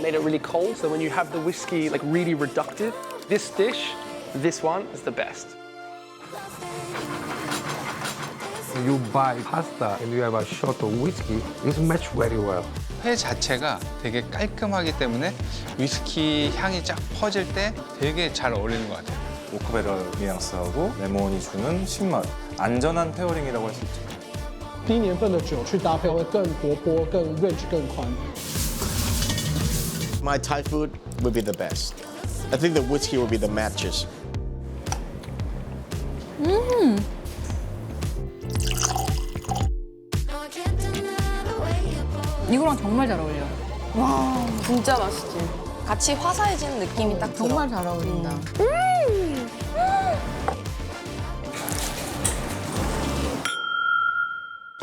made it really cold. So when you have the whiskey like really reductive, this dish, this one is the best. You buy pasta and you have a shot of whiskey, it's match very well. 회 자체가 되게 깔끔하기 때문에 위스키 향이 쫙 퍼질 때 되게 잘 어울리는 것 같아요. 오크베럴 뉘앙스하고 레몬이 주는 신맛. 안전한 페어링이라고 할 수 있죠.低年份的酒去搭配会更活泼、更 range 更宽。 My Thai food would be the best. I think the whiskey would be the matches. 이거랑 정말 잘 어울려. 진짜 맛있지. 같이 화사해지는 느낌이 딱 들어. 정말 잘 어울린다.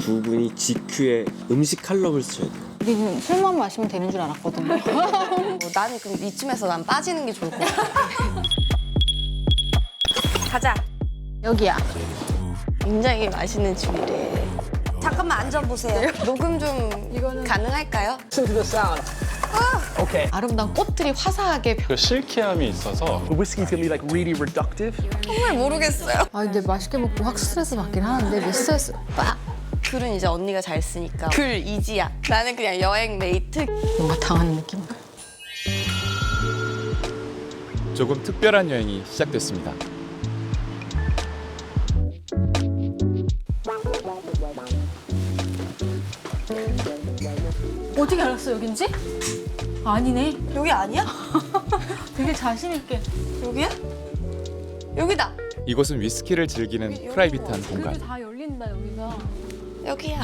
두 분이 GQ의 음식 칼럼을 쓰셔야 돼요. 우리는 술만 마시면 되는 줄 알았거든요. 나는 그럼 이쯤에서 난 빠지는 게 좋을 것 같아. 가자. 여기야. 굉장히 맛있는 집이래. 잠깐만 앉아보세요. 녹음 좀 가능할까요? Listen to the sound. Okay. 아름다운 꽃들이 화사하게. 그 실키함이 있어서 The whiskey's gonna be like really reductive. 정말 모르겠어요. 아 근데 맛있게 먹고 확 스트레스 받긴 하는데 왜 스트레스 빡. 글은 이제 언니가 잘 쓰니까. 글 이지야. 나는 그냥 여행 메이트. 뭔가 당하는 느낌. 조금 특별한 여행이 시작됐습니다. 어떻게 알았어 여긴지? 아니네. 여기 아니야? 되게 자신 있게. 여기야? 여기다. 이곳은 위스키를 즐기는 프라이빗한 공간. 그래도 다 열린다 여기가. 여기야.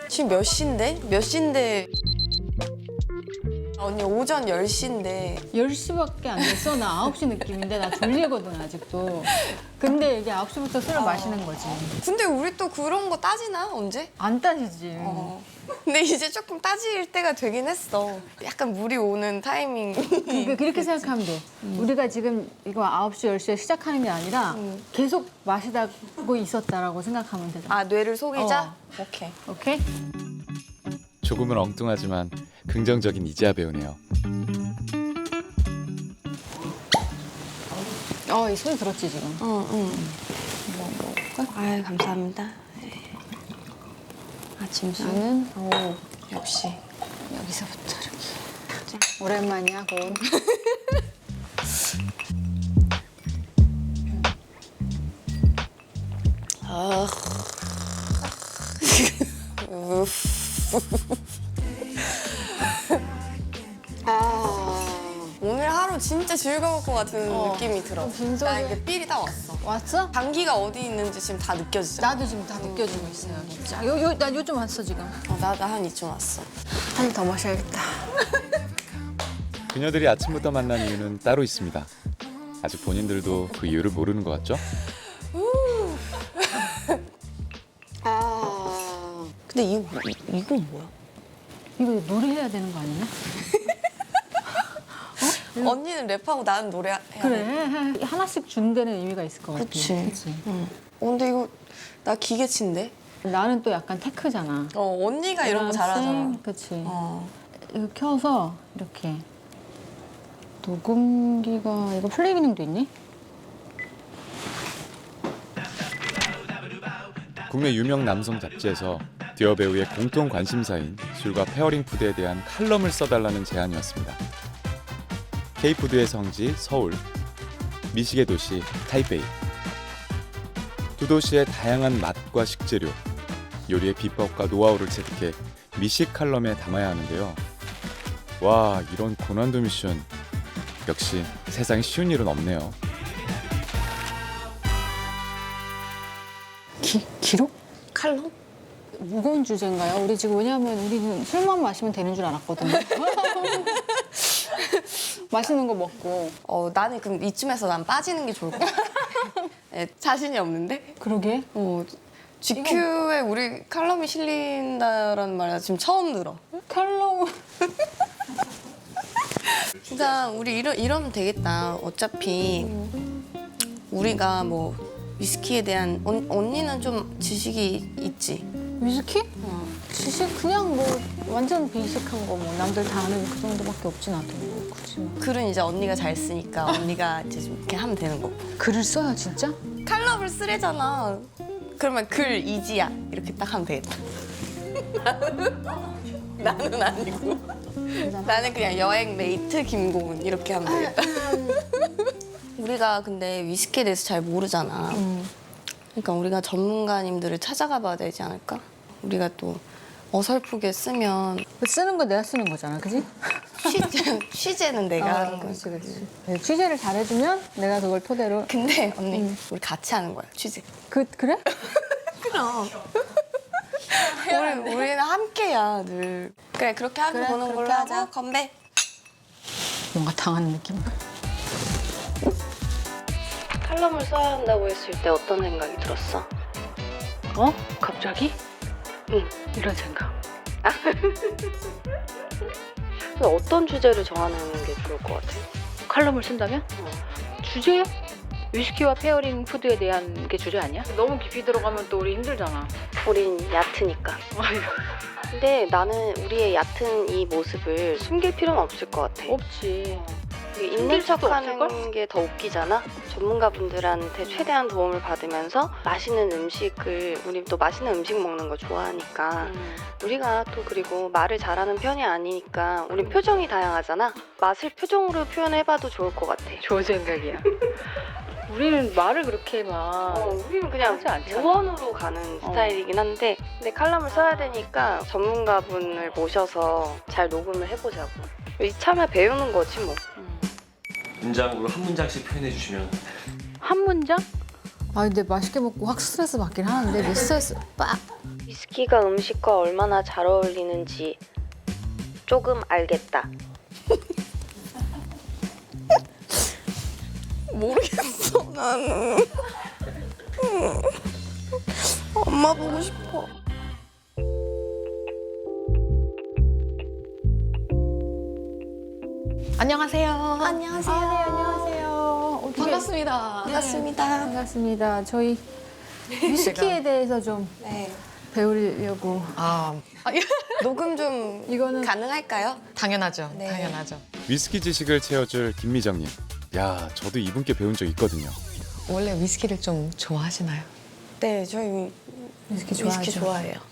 지금 몇 시인데? 몇 시인데? 언니 오전 10시인데 10시밖에 안 됐어. 나 9시 느낌인데 나 졸리거든 아직도. 근데 이게 9시부터 술을 마시는 거지. 근데 우리 또 그런 거 따지나? 언제? 안 따지지. 근데 이제 조금 따질 때가 되긴 했어. 약간 물이 오는 타이밍. 그렇게 생각하면 돼. 우리가 지금 이거 9시, 10시에 시작하는 게 아니라 계속 마시다고 있었다라고 생각하면 되잖아. 아, 뇌를 속이자? 오케이. 오케이? 조금은 엉뚱하지만 긍정적인 이지아 배우네요. 이 소리 들었지 지금? 응. 아유, 감사합니다. 아침 술. 나는 오, 역시. 여기서부터 이렇게. 오랜만이야, 곤. 아. 오늘 하루 진짜 즐거울 것 같은 느낌이 들어. 나 이게 삘이 딱 왔어. 왔어? 감기가 어디 있는지 지금 다 느껴지잖아. 나도 지금 다 느껴지고 있어요, 진짜. 난 요즘 왔어, 지금. 나도 한 이쯤 왔어. 한 더 마셔야겠다. 그녀들이 아침부터 만난 이유는 따로 있습니다. 아직 본인들도 그 이유를 모르는 것 같죠? 근데 이건 뭐야? 이거 노래해야 되는 거 아니야? 언니는 랩하고 나는 노래해야 그래, 돼. 하나씩 준 데는 의미가 있을 것 같아. 그치. 근데 이거 나 기계치인데? 나는 또 약간 테크잖아. 언니가 이런 거 잘하잖아. 그치. 이거 켜서 이렇게 녹음기가 이거 플레이 기능도 있니? 국내 유명 남성 잡지에서 듀어 배우의 공통 관심사인 술과 페어링 푸드에 대한 칼럼을 써달라는 제안이었습니다. K푸드의 성지 서울, 미식의 도시 타이베이. 두 도시의 다양한 맛과 식재료, 요리의 비법과 노하우를 체득해 미식 칼럼에 담아야 하는데요. 와, 이런 고난도 미션. 역시 세상에 쉬운 일은 없네요. 기록? 칼럼? 무거운 주제인가요? 우리 지금 왜냐하면 우리는 술만 마시면 되는 줄 알았거든요. 맛있는 거 먹고. 나는 그럼 이쯤에서 난 빠지는 게 좋을 것 같아. 네, 자신이 없는데? 그러게. GQ에 우리 칼럼이 실린다라는 말이 지금 처음 들어. 칼럼. 진짜 우리 이러면 되겠다. 어차피 우리가 뭐 위스키에 대한 언니는 좀 지식이 있지? 위스키? 지식 그냥 뭐 완전 베이직한 거 뭐 남들 다 아는 그 정도밖에 없진 않던데 뭐 굳이 뭐. 글은 이제 언니가 잘 쓰니까 언니가 이제 좀 이렇게 하면 되는 거고. 글을 써요 진짜? 칼럼을 쓰래잖아. 그러면 글 이지야 이렇게 딱 하면 되겠다. 나는 아니고. 나는 그냥 여행 메이트 김고은 이렇게 하면 되겠다. 우리가 근데 위스키에 대해서 잘 모르잖아. 그러니까 우리가 전문가님들을 찾아가 봐야 되지 않을까? 우리가 또 어설프게 쓰면 쓰는 거 내가 쓰는 거잖아, 그지? 취재는 내가 하는 거지. 그렇지. 취재를 잘해주면 내가 그걸 토대로. 근데 언니 우리 같이 하는 거야 취재. 그래? 그럼. 우리는 함께야 늘. 그래 그렇게 하고 그래, 보는 그렇게 걸로 하자. 하고 건배. 뭔가 당하는 느낌. 칼럼을 써야 한다고 했을 때 어떤 생각이 들었어? 어? 갑자기? 응, 이런 생각. 어떤 주제를 정하는 게 좋을 것 같아? 칼럼을 쓴다면? 주제요? 위스키와 페어링 푸드에 대한 게 주제 아니야? 너무 깊이 들어가면 또 우리 힘들잖아. 우린 얕으니까. 근데 나는 우리의 얕은 이 모습을 숨길 필요는 없을 것 같아. 없지. 있는 수도 척하는 없을걸? 게 더 웃기잖아. 전문가분들한테 최대한 도움을 받으면서 맛있는 음식을 우리 또 맛있는 음식 먹는 거 좋아하니까 우리가 또 그리고 말을 잘하는 편이 아니니까 우린 표정이 다양하잖아. 맛을 표정으로 표현해봐도 좋을 것 같아. 좋은 생각이야. 우리는 말을 그렇게 막 우리는 그냥 하지 않잖아. 무언으로 가는 스타일이긴 한데 근데 칼럼을 써야 되니까 전문가분을 모셔서 잘 녹음을 해보자고. 이참에 배우는 거지 뭐. 문장으로 한 문장씩 표현해 주시면. 한 문장? 아 근데 맛있게 먹고 확 스트레스 받긴 하는데 왜 스트레스 빡. 위스키가 음식과 얼마나 잘 어울리는지 조금 알겠다. 모르겠어 나는. 엄마 보고 싶어. 안녕하세요. 안녕하세요. 안녕하세요. 반갑습니다. 반갑습니다. 반갑습니다. 저희 위스키에 대해서 좀 네. 배우려고. 녹음 좀 이거는 가능할까요? 당연하죠. 네. 당연하죠. 위스키 지식을 채워줄 김미정님. 야, 저도 이분께 배운 적 있거든요. 원래 위스키를 좀 좋아하시나요? 네, 저희 위스키 위스키 좋아하죠. 좋아해요.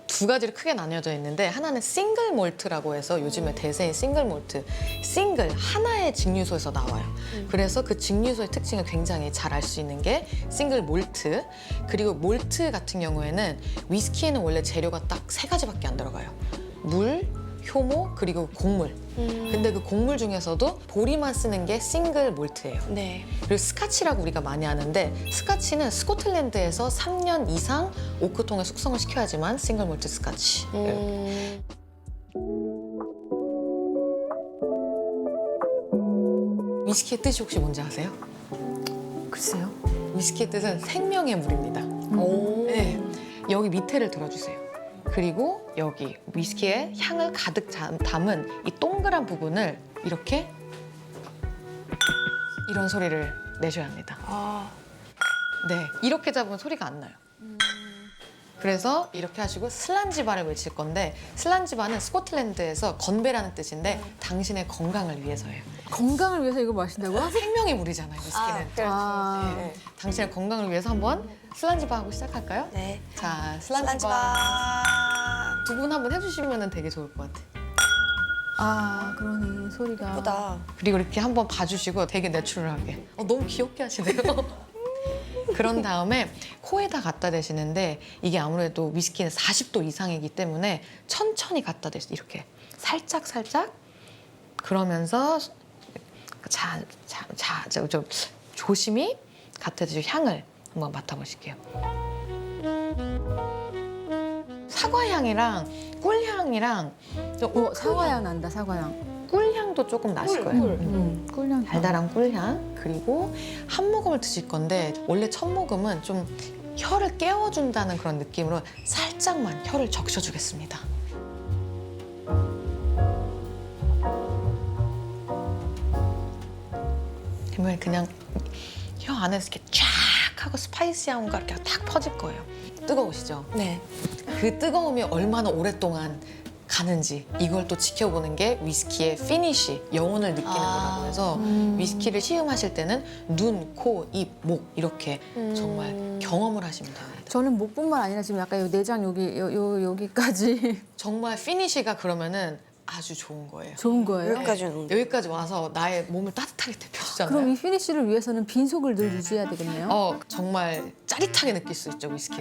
두 가지로 크게 나뉘어져 있는데 하나는 싱글 몰트라고 해서 요즘에 대세인 싱글 몰트. 싱글 하나의 증류소에서 나와요. 그래서 그 증류소의 특징을 굉장히 잘 알 수 있는 게 싱글 몰트. 그리고 몰트 같은 경우에는 위스키에는 원래 재료가 딱 세 가지밖에 안 들어가요. 물, 효모, 그리고 곡물. 근데 그 곡물 중에서도 보리만 쓰는 게 싱글 몰트예요. 네. 그리고 스카치라고 우리가 많이 아는데 스카치는 스코틀랜드에서 3년 이상 오크통에 숙성을 시켜야지만 싱글 몰트 스카치. 위스키의 뜻이 혹시 뭔지 아세요? 글쎄요. 위스키의 뜻은 생명의 물입니다. 네. 여기 밑에를 들어주세요. 그리고 여기 위스키의 향을 가득 담은 이 동그란 부분을 이렇게 이런 소리를 내셔야 합니다. 네, 이렇게 잡으면 소리가 안 나요. 그래서 이렇게 하시고 슬란지바를 외칠 건데 슬란지바는 스코틀랜드에서 건배라는 뜻인데 당신의 건강을 위해서예요. 건강을 위해서 이거 마신다고요? 생명의 물이잖아요, 위스키는. 네. 당신의 건강을 위해서 한번 슬란지바 하고 시작할까요? 네. 자, 슬란지바. 두 분 한번 해주시면 되게 좋을 것 같아요. 아 그러네 소리가. 예쁘다. 그리고 이렇게 한번 봐주시고 되게 내추럴하게. 너무 귀엽게 하시네요. 그런 다음에 코에다 갖다 대시는데 이게 아무래도 위스키는 40도 이상이기 때문에 천천히 갖다 대시 이렇게 살짝 그러면서 좀 조심히 갖다 대시고 향을 한번 맡아보실게요. 사과향이랑 꿀향이랑 사과향 난다 사과향. 꿀향도 조금 나실 거예요. 꿀향. 달달한 꿀향. 그리고 한 모금을 드실 건데 원래 첫 모금은 좀 혀를 깨워준다는 그런 느낌으로 살짝만 혀를 적셔주겠습니다. 그러면 그냥 혀 안에서 이렇게 쫙 하고 스파이시함과 이렇게 딱 퍼질 거예요. 뜨거우시죠? 네. 그 뜨거움이 얼마나 오랫동안 가는지 이걸 또 지켜보는 게 위스키의 피니쉬, 영혼을 느끼는 거라고 해서 위스키를 시음하실 때는 눈, 코, 입, 목 이렇게 정말 경험을 하시면 됩니다. 저는 목뿐만 아니라 지금 약간 요 내장 여기까지 정말 피니쉬가 그러면은 아주 좋은 거예요. 좋은 거예요. 여기까지 와서 나의 몸을 따뜻하게 데펴주잖아요. 그럼 이 피니쉬를 위해서는 빈속을 늘 유지해야 되겠네요. 정말 짜릿하게 느낄 수 있죠, 위스키.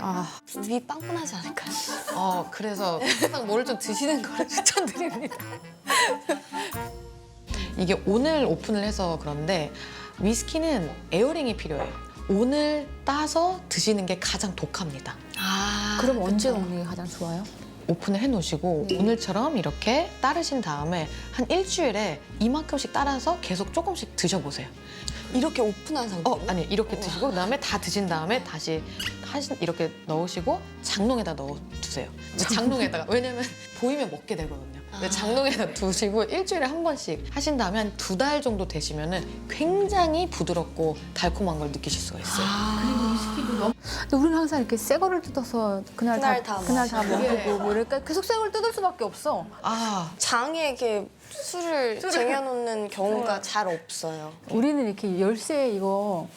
입이 빵빵하지 않을까요? 그래서 항상 뭐를 좀 드시는 거를 추천드립니다. 이게 오늘 오픈을 해서 그런데 위스키는 에어링이 필요해요. 오늘 따서 드시는 게 가장 독합니다. 그럼 언제 먹는 게 가장 좋아요? 오픈을 해놓으시고 오늘처럼 이렇게 따르신 다음에 한 일주일에 이만큼씩 따라서 계속 조금씩 드셔보세요. 이렇게 오픈한 상태? 아니 이렇게 드시고 그다음에 다 드신 다음에 다시 이렇게 넣으시고 장롱에다 넣어두세요. 장롱에다가 왜냐면 보이면 먹게 되거든요. 근데 장롱에다 두시고 일주일에 한 번씩 하신 다음에 한 2달 정도 되시면은 굉장히 부드럽고 달콤한 걸 느끼실 수가 있어요. 근데 우리는 항상 이렇게 새 거를 뜯어서 그날 다 먹고 뭐 이러니까 계속 새 걸 뜯을 수밖에 없어. 장에 이렇게 술을 쟁여놓는 경우가 잘 없어요. 우리는 이렇게 열쇠 이거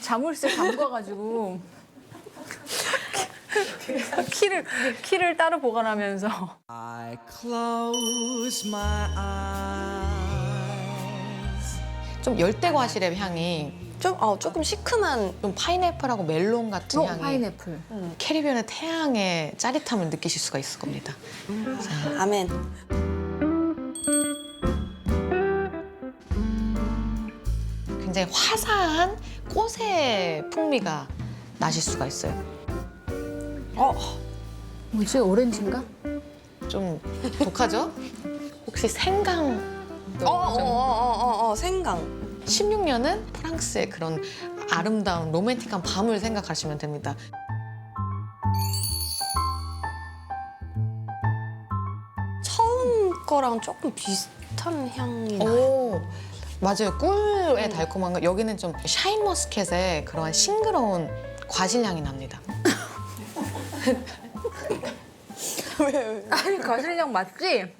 자물쇠 잠궈가지고 키를 따로 보관하면서. I close my eyes. 좀 열대 과실의 향이 조금 시큼한 좀 파인애플하고 멜론 같은 향이 파인애플. 캐리비안의 태양의 짜릿함을 느끼실 수가 있을 겁니다. 자, 아멘. 굉장히 화사한 꽃의 풍미가 나실 수가 있어요. 뭐지? 오렌지인가? 좀 독하죠? 혹시 생강? 생강. 16년은 프랑스의 그런 아름다운 로맨틱한 밤을 생각하시면 됩니다. 처음 거랑 조금 비슷한 향이 나요. 오, 맞아요. 꿀의 달콤한 거. 여기는 좀 샤인머스켓의 그러한 싱그러운 과실향이 납니다. 왜? 아니 과실향 맞지?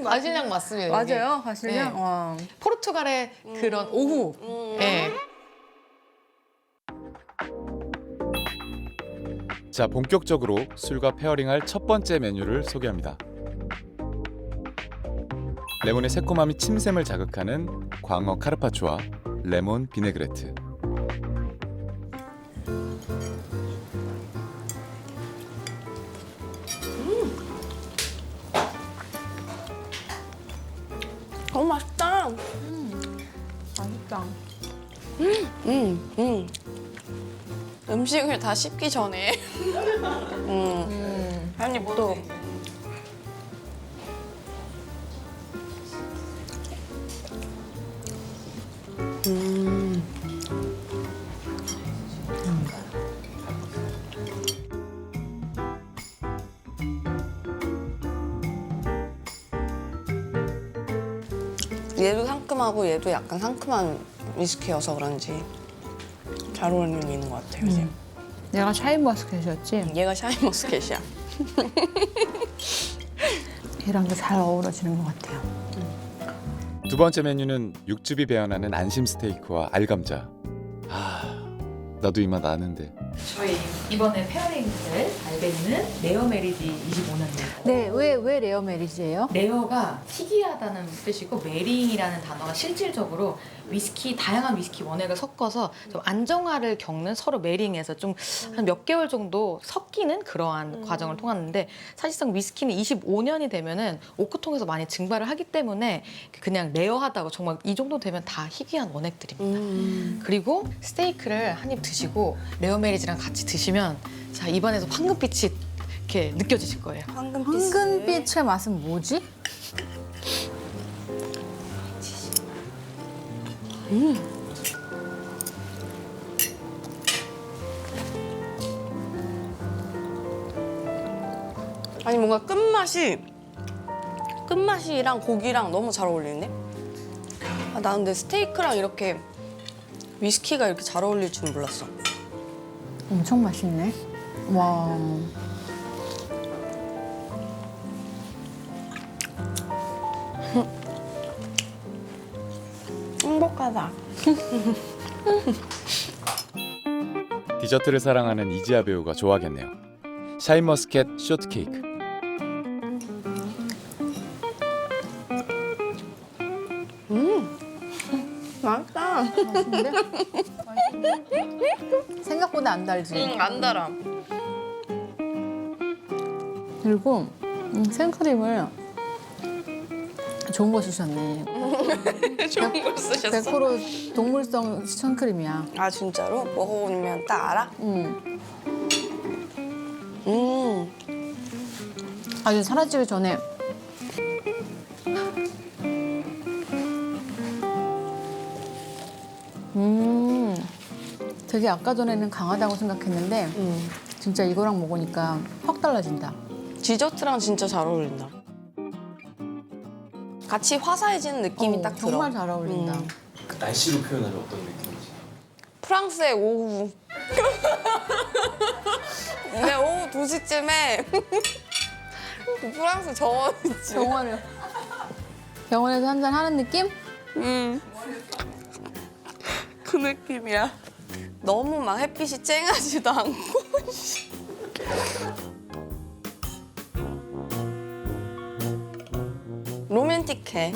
과실향 맞습니다. 맞아요, 과실향. 네. 와. 포르투갈의 그런 오후. 네. 자, 본격적으로 술과 페어링할 첫 번째 메뉴를 소개합니다. 레몬의 새콤함이 침샘을 자극하는 광어 카르파초와 레몬 비네그레트. 너무 맛있다. 맛있다. 음식을 다 씹기 전에 한 입 또. 얘도 상큼하고 얘도 약간 상큼한 위스키여서 그런지 잘 어울리는 것 같아요. 이제. 얘가 샤인머스켓이었지? 얘가 샤인머스켓이야. 얘랑도 잘 어우러지는 것 같아요. 두 번째 메뉴는 육즙이 배어나는 안심 스테이크와 알감자. 나도 이 맛 아는데. 저희 이번에 페어링을 알베리는 레어 메리지 25년입니다. 네, 왜 레어 메리지예요? 레어가 특이하다는 뜻이고 메링이라는 단어가 실질적으로 위스키 다양한 위스키 원액을 섞어서 좀 안정화를 겪는 서로 메링에서 좀 한 몇 개월 정도 섞이는 그러한 과정을 통하는데 사실상 위스키는 25년이 되면은 오크통에서 많이 증발을 하기 때문에 그냥 레어하다고 정말 이 정도 되면 다 희귀한 원액들입니다. 그리고 스테이크를 한 입 드시고 레어 메리지랑 같이 드시면 자 입안에서 황금빛이 이렇게 느껴지실 거예요. 황금빛의 맛은 뭐지? 아니 뭔가 끝맛이랑 고기랑 너무 잘 어울리는데? 나 근데 스테이크랑 이렇게 위스키가 이렇게 잘 어울릴 줄 몰랐어. 엄청 맛있네. 와. 행복하다. 디저트를 사랑하는 이지아 배우가 좋아하겠네요. 샤인머스켓 쇼트케이크. 맛있다. 맛있는데? 생각보다 안 달지. 안 달아. 그리고 생크림을 좋은 거 쓰셨네. 좋은 걸 쓰셨어. 100% 동물성 생크림이야. 아 진짜로? 먹어보면 딱 알아? 응. 아주 사라지기 전에 되게 아까 전에는 강하다고 생각했는데 진짜 이거랑 먹으니까 확 달라진다. 디저트랑 진짜 잘 어울린다. 같이 화사해지는 느낌이 딱 들어. 정말 잘 어울린다. 날씨로 표현하면 어떤 느낌이지? 프랑스의 오후. 내 오후 2시쯤에 프랑스 정원 있지. 병원에서 한잔 하는 느낌? 그 느낌이야. 너무 막 햇빛이 쨍하지도 않고. 로맨틱해.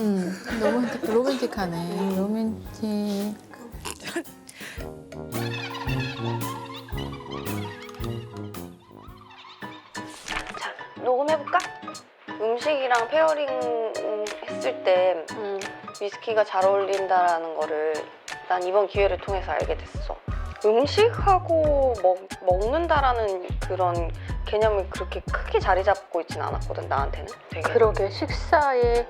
너무 로맨틱하네. 로맨틱. 녹음해볼까? 음식이랑 페어링 했을 때 위스키가 잘 어울린다라는 거를 난 이번 기회를 통해서 알게 됐어. 음식하고 먹는다라는 그런 개념이 그렇게 크게 자리 잡고 있진 않았거든, 나한테는. 되게. 그러게 식사에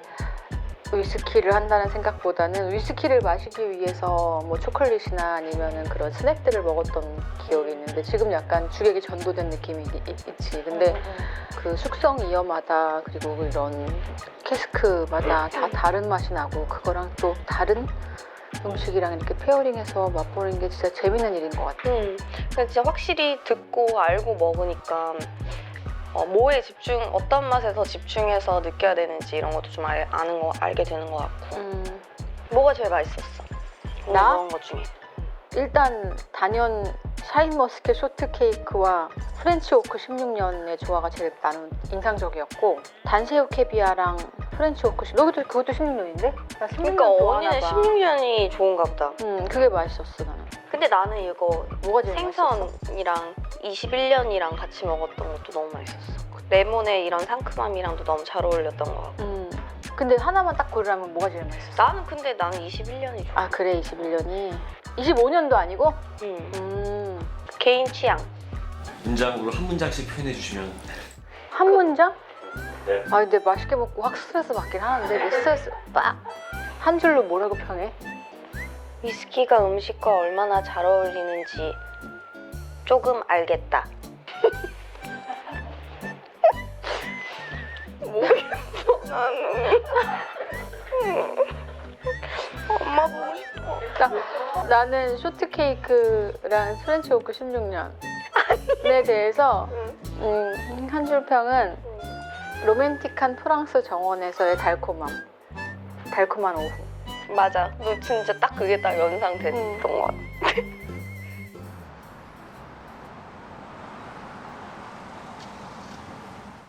위스키를 한다는 생각보다는 위스키를 마시기 위해서 뭐 초콜릿이나 아니면은 그런 스낵들을 먹었던 기억이 있는데 지금 약간 주객이 전도된 느낌이 있지. 근데 그 숙성 이어마다 그리고 이런 캐스크마다 다 다른 맛이 나고 그거랑 또 다른 음식이랑 이렇게 페어링해서 맛보는 게 진짜 재밌는 일인 것 같아. 근데 진짜 확실히 듣고 알고 먹으니까 뭐에 어떤 맛에 더 집중해서 느껴야 되는지 이런 것도 좀 알게 되는 것 같고. 뭐가 제일 맛있었어? 나? 먹은 것 중에. 일단 단연 샤인머스켓 쇼트케이크와 프렌치 오크 16년의 조화가 제일 나는 인상적이었고 단새우 캐비아랑 프렌치 오크 그것도 16년인데? 나 16년 그러니까 언니는 16년이 좋은가 보다. 그게 맛있었어 나는. 근데 나는 이거 뭐가 제일 맛있었어? 생선이랑 21년이랑 같이 먹었던 것도 너무 맛있었어. 레몬의 이런 상큼함이랑도 너무 잘 어울렸던 것 같고. 근데 하나만 딱 고르라면 뭐가 제일 맛있었어? 나는 21년이 좋아. 아 그래 21년이? 25년도 아니고? 개인 취향. 문장으로 한 문장씩 표현해 주시면. 한 문장? 네. 아 근데 맛있게 먹고 확 스트레스 받긴 하는데 내 스트레스 한 줄로 뭐라고 평해? 위스키가 음식과 얼마나 잘 어울리는지 조금 알겠다. 모르겠어 나는. 엄마 보고 싶어. 나는 쇼트케이크랑 프렌치 오크 16년에 대해서 한 줄 평은 로맨틱한 프랑스 정원에서의 달콤한 오후. 맞아. 너 진짜 딱 그게 딱 연상됐던 것 같아.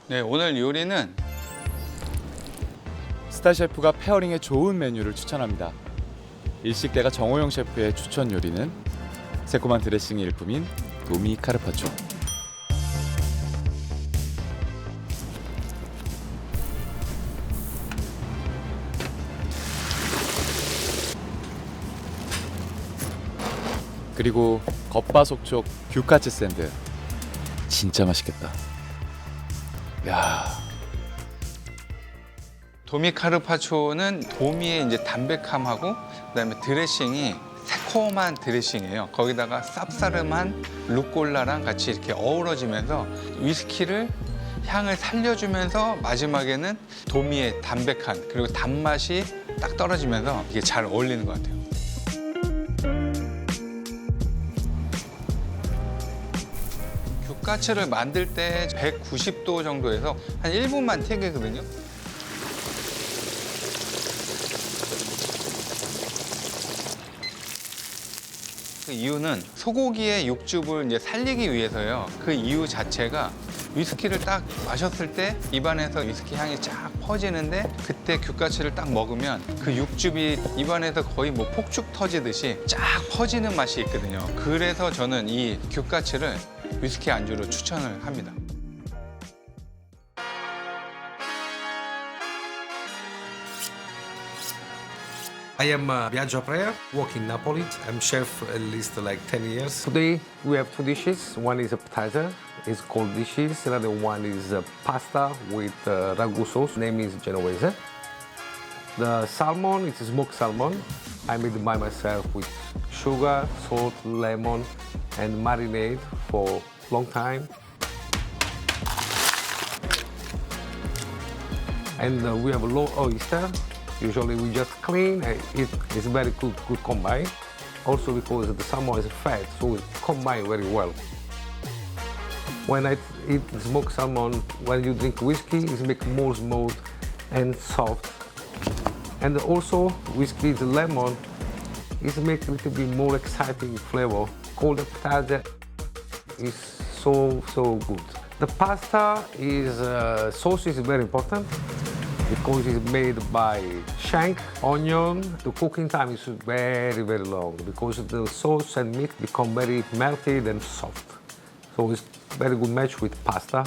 네, 오늘 요리는 스타 셰프가 페어링에 좋은 메뉴를 추천합니다. 일식대가 정호영 셰프의 추천 요리는 새콤한 드레싱이 일품인 도미 카르파초. 그리고 겉바속촉 규카츠 샌드. 진짜 맛있겠다. 야. 도미 카르파초는 도미의 이제 담백함하고 그다음에 드레싱이 새콤한 드레싱이에요. 거기다가 쌉싸름한 루꼴라랑 같이 이렇게 어우러지면서 위스키를 향을 살려주면서 마지막에는 도미의 담백한 그리고 단맛이 딱 떨어지면서 이게 잘 어울리는 것 같아요. 규카츠를 만들 때 190도 정도에서 한 1분만 튀기거든요. 그 이유는 소고기의 육즙을 이제 살리기 위해서요. 그 이유 자체가 위스키를 딱 마셨을 때 입안에서 위스키 향이 쫙 퍼지는데 그때 규카츠를 딱 먹으면 그 육즙이 입안에서 거의 뭐 폭죽 터지듯이 쫙 퍼지는 맛이 있거든요. 그래서 저는 이 규카츠를 위스키 안주로 추천을 합니다. I am Biagio Aprea, work in Napoli. I'm chef at least like 10 years. Today we have two dishes. One is appetizer, it's called dishes. Another one is pasta with ragu sauce. Name is Genovese. The salmon is smoked salmon. I made it by myself with sugar, salt, lemon, and marinade for a long time. And we have a raw oyster. Usually we just clean and it's very good combine. Also because the salmon is fat, so it combine very well. When I eat smoked salmon, when you drink whiskey, it makes more smooth and soft. And also whiskey, the lemon, it makes a little bit more exciting flavor. Cold appetizer is so good. The pasta is sauce is very important, because it's made by shank, onion. The cooking time is very long because the sauce and meat become very melted and soft. So it's very good match with pasta.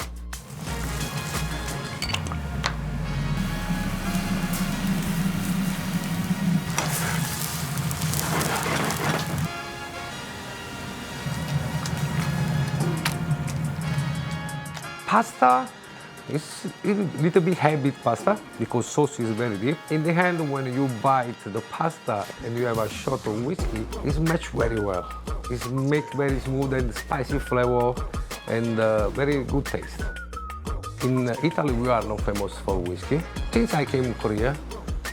Pasta it's a little bit heavy pasta because sauce is very deep. In the end, when you bite the pasta and you have a shot of whiskey, it's matched very well. It's make very smooth and spicy flavor and very good taste. In Italy, we are not famous for whiskey. Since I came to Korea,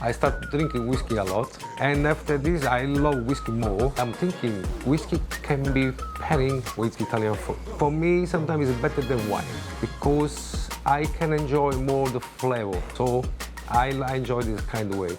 I started drinking whiskey a lot. And after this, I love whiskey more. I'm thinking whiskey can be pairing with Italian food. For me, sometimes it's better than wine because I can enjoy more the flavor. So I enjoy this kind of way.